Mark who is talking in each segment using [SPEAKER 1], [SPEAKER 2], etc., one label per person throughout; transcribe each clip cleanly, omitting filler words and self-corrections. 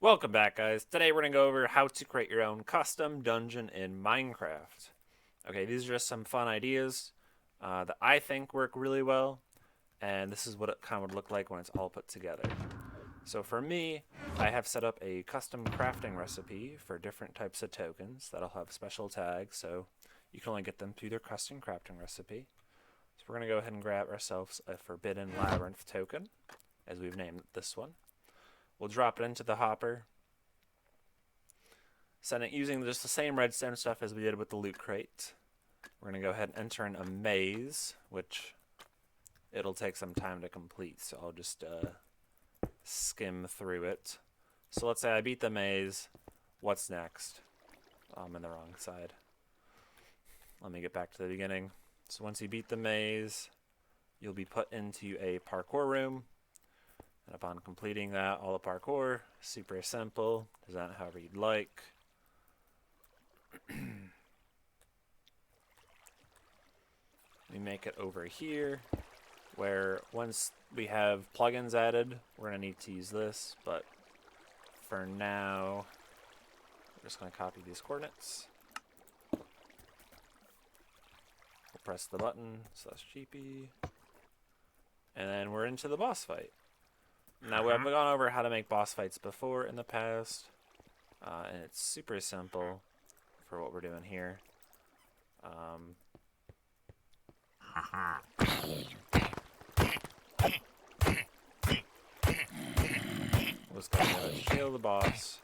[SPEAKER 1] Welcome back, guys. Today we're going to go over how to create your own custom dungeon in Minecraft. Okay, these are just some fun ideas that I think work really well, and this is what it kind of would look like when it's all put together. So for me, I have set up a custom crafting recipe for different types of tokens that'll have special tags, so you can only get them through their custom crafting recipe. So we're going to go ahead and grab ourselves a forbidden Labryinth token, as we've named this one. We'll drop it into the hopper. Send it using just the same redstone stuff as we did with the loot crate. We're going to go ahead and enter in a maze, which it'll take some time to complete, so I'll just skim through it. So let's say I beat the maze. What's next? I'm in the wrong side. Let me get back to the beginning. So once you beat the maze, you'll be put into a parkour room. And upon completing that, all the parkour, super simple, design it however you'd like. We make it over here, where once we have plugins added, we're going to need to use this, but for now, we're just going to copy these coordinates. We'll press the button, /GP, and then we're into the boss fight. Now, we haven't gone over how to make boss fights before in the past, and it's super simple for what we're doing here. We're just going to shield the boss.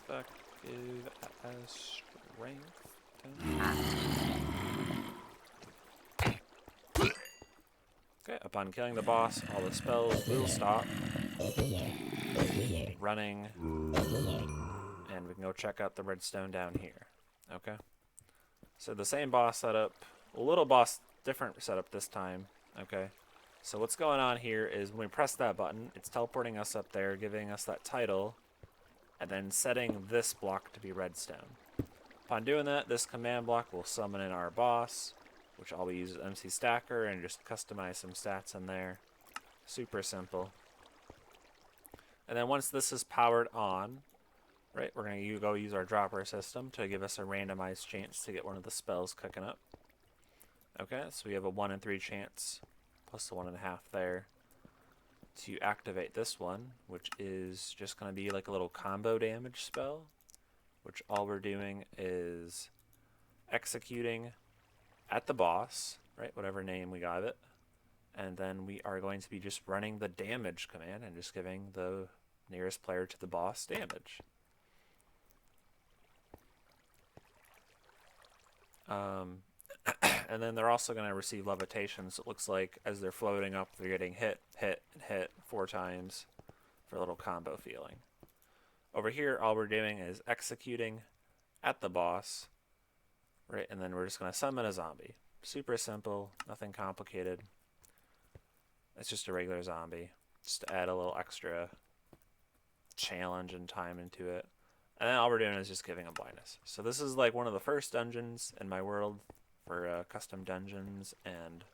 [SPEAKER 1] Effective as strength. Okay, upon killing the boss, all the spells will stop running, and we can go check out the redstone down here. Okay, so the same boss setup, a little boss different setup this time. Okay, so what's going on here is when we press that button, it's teleporting us up there, giving us that title, and then setting this block to be redstone. Upon doing that, this command block will summon in our boss, which I'll use MC Stacker and just customize some stats in there. Super simple. And then once this is powered on, right, we're going to go use our dropper system to give us a randomized chance to get one of the spells cooking up. Okay, so we have a 1 in 3 chance, plus the 1.5 there, to activate this one, which is just going to be like a little combo damage spell, which all we're doing is executing at the boss, right, whatever name we got it, and then we are going to be just running the damage command and just giving the nearest player to the boss damage. And then they're also going to receive levitation, so it looks like as they're floating up, they're getting hit, hit, and hit 4 times for a little combo feeling. Over here, all we're doing is executing at the boss, right, and then we're just going to summon a zombie. Super simple, nothing complicated. It's just a regular zombie, just to add a little extra challenge and time into it. And then all we're doing is just giving a blindness. So this is like one of the first dungeons in my world for custom dungeons and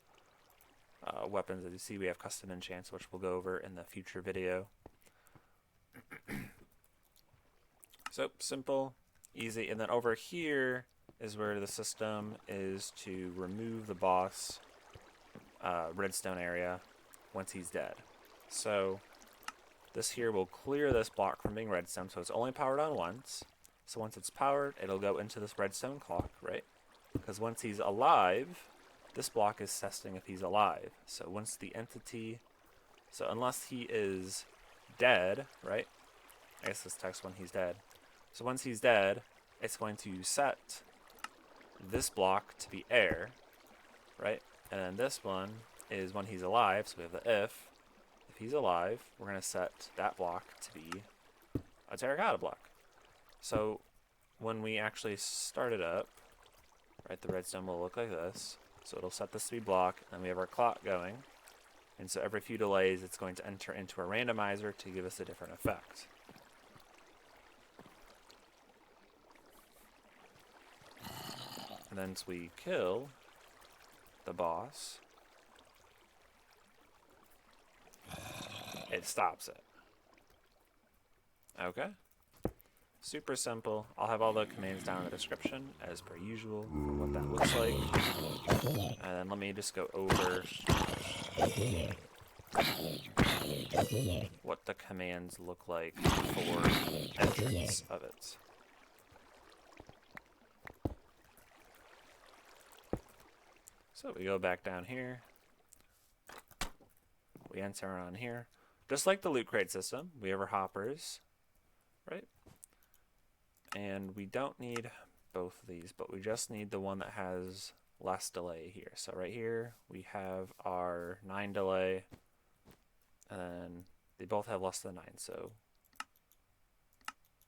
[SPEAKER 1] weapons. As you see, we have custom enchants, which we'll go over in the future video. So simple, easy, and then over here is where the system is to remove the boss redstone area once he's dead. So this here will clear this block from being redstone, so it's only powered on once. So once it's powered, it'll go into this redstone clock, right? Because once he's alive, this block is testing if he's alive. So once the entity, so unless he is dead, right? I guess this text when he's dead. So once he's dead, it's going to set this block to be air, right? And then this one is when he's alive, so we have the if he's alive, we're going to set that block to be a terracotta block. So when we actually start it up, right, the redstone will look like this. So it'll set this to be block, and we have our clock going. And so every few delays, it's going to enter into a randomizer to give us a different effect. And then once we kill the boss, it stops it. Okay. Super simple. I'll have all the commands down in the description, as per usual, for what that looks like. And then let me just go over what the commands look like for entrance of it. So we go back down here. We enter on here. Just like the loot crate system, we have our hoppers, right? And we don't need both of these, but we just need the one that has less delay here. So right here, we have our 9 delay, and then they both have less than 9. So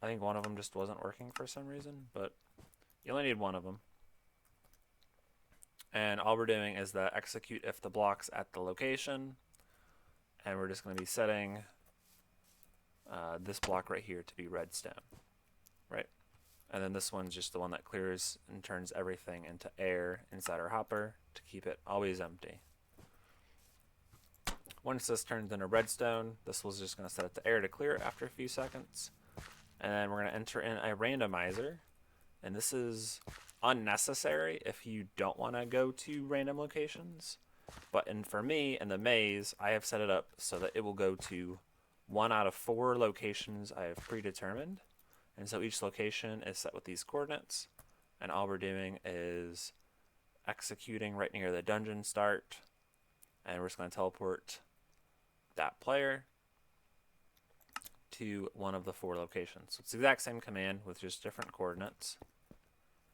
[SPEAKER 1] I think one of them just wasn't working for some reason, but you only need one of them. And all we're doing is the execute if the block's at the location, and we're just going to be setting this block right here to be redstone, right? And then this one's just the one that clears and turns everything into air inside our hopper to keep it always empty. Once this turns into redstone, this was just going to set it to air to clear it after a few seconds. And then we're going to enter in a randomizer. And this is unnecessary if you don't want to go to random locations. But for me, in the maze, I have set it up so that it will go to 1 out of 4 locations I have predetermined. And so each location is set with these coordinates. And all we're doing is executing right near the dungeon start. And we're just going to teleport that player to one of the 4 locations. So it's the exact same command with just different coordinates.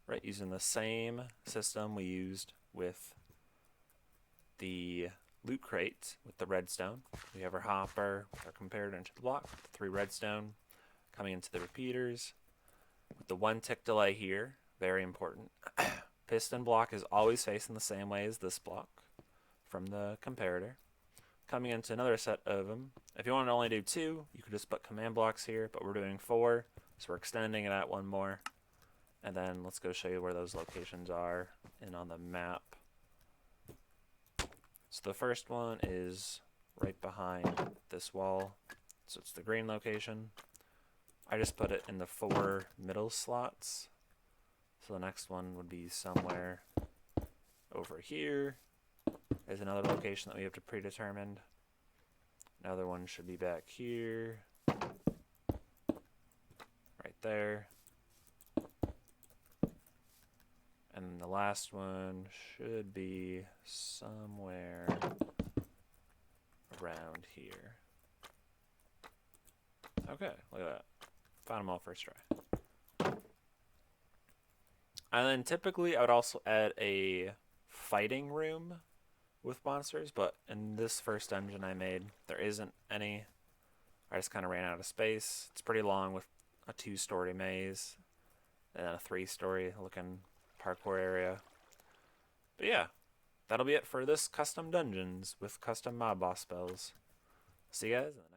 [SPEAKER 1] Right, using the same system we used with the loot crate with the redstone. We have our hopper with our comparator into the block, the 3 redstone coming into the repeaters. With the 1 tick delay here, very important. Piston block is always facing the same way as this block from the comparator. Coming into another set of them. If you want to only do 2, you could just put command blocks here, but we're doing 4, so we're extending it out 1 more. And then let's go show you where those locations are and on the map. So the first one is right behind this wall. So it's the green location. I just put it in the 4 middle slots. So the next one would be somewhere over here. There's another location that we have to predetermine. Another one should be back here. Right there. And then the last one should be somewhere around here. Okay, look at that. Found them all first try. And then typically I would also add a fighting room with monsters, but in this first dungeon I made, there isn't any. I just kind of ran out of space. It's pretty long with a 2-story maze and then a 3-story looking parkour area. But yeah, that'll be it for this custom dungeons with custom mob boss spells. See you guys in the next